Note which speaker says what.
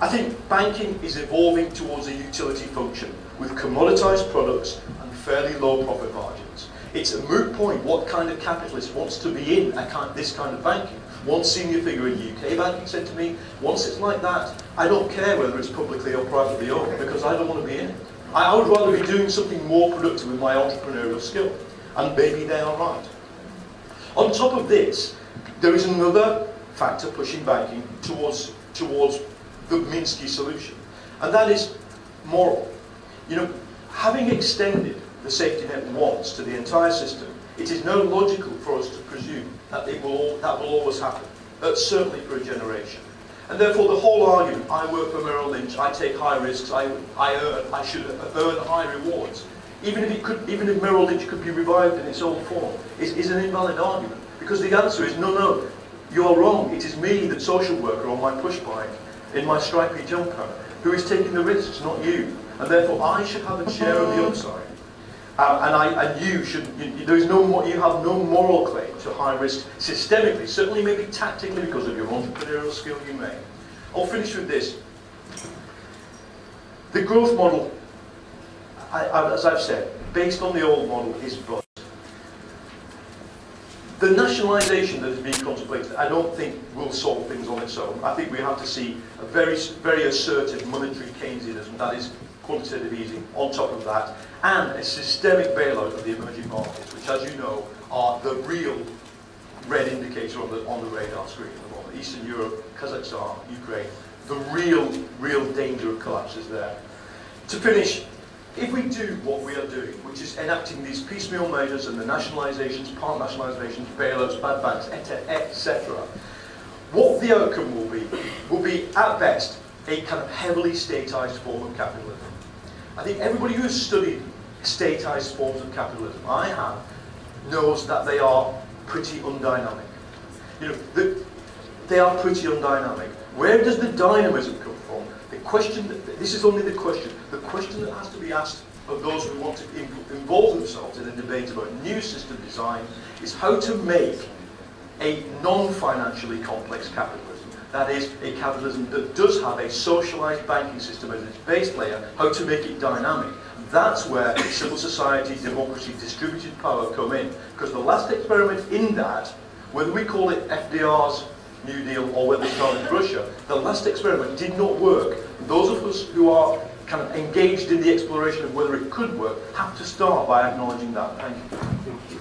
Speaker 1: I think banking is evolving towards a utility function with commoditized products and fairly low profit margins. It's a moot point what kind of capitalist wants to be in this kind of banking. One senior figure in UK banking said to me, once it's like that, I don't care whether it's publicly or privately owned because I don't want to be in it. I would rather be doing something more productive with my entrepreneurial skill. And maybe they are right. On top of this, there is another factor pushing banking towards the Minsky solution. And that is moral. You know, having extended the safety net once to the entire system, it is no logical for us to presume that that will always happen, certainly for a generation. And therefore the whole argument, I work for Merrill Lynch, I take high risks, I should earn high rewards, even if Merrill Lynch could be revived in its old form, is an invalid argument. Because the answer is, no, you're wrong. It is me, the social worker on my push bike, in my stripy jumper, who is taking the risks, not you. And therefore I should have a share of the upside. And you should, you have no moral claim to high risk systemically, certainly maybe tactically because of your entrepreneurial skill you may. I'll finish with this. The growth model, as I've said, based on the old model is bust. The nationalisation that is being contemplated, I don't think will solve things on its own. I think we have to see a very, very assertive monetary Keynesianism, that is quantitative easing, on top of that, and a systemic bailout of the emerging markets, which, as you know, are the real red indicator on the radar screen at the moment. Eastern Europe, Kazakhstan, Ukraine, the real danger of collapse is there. To finish, if we do what we are doing, which is enacting these piecemeal measures and the nationalisations, part nationalisations, bailouts, bad banks, etc., what the outcome will be at best a kind of heavily statised form of capitalism. I think everybody who has studied statised forms of capitalism, I have, knows that they are pretty undynamic. You know, they are pretty undynamic. Where does the dynamism come from? The question, this is only the question that has to be asked of those who want to involve themselves in a debate about new system design is how to make a non-financially complex capitalism. That is, a capitalism that does have a socialised banking system as its base layer, how to make it dynamic. That's where civil society, democracy, distributed power come in. Because the last experiment in that, whether we call it FDR's New Deal or whether it's called Russia, the last experiment did not work. And those of us who are kind of engaged in the exploration of whether it could work have to start by acknowledging that. Thank you.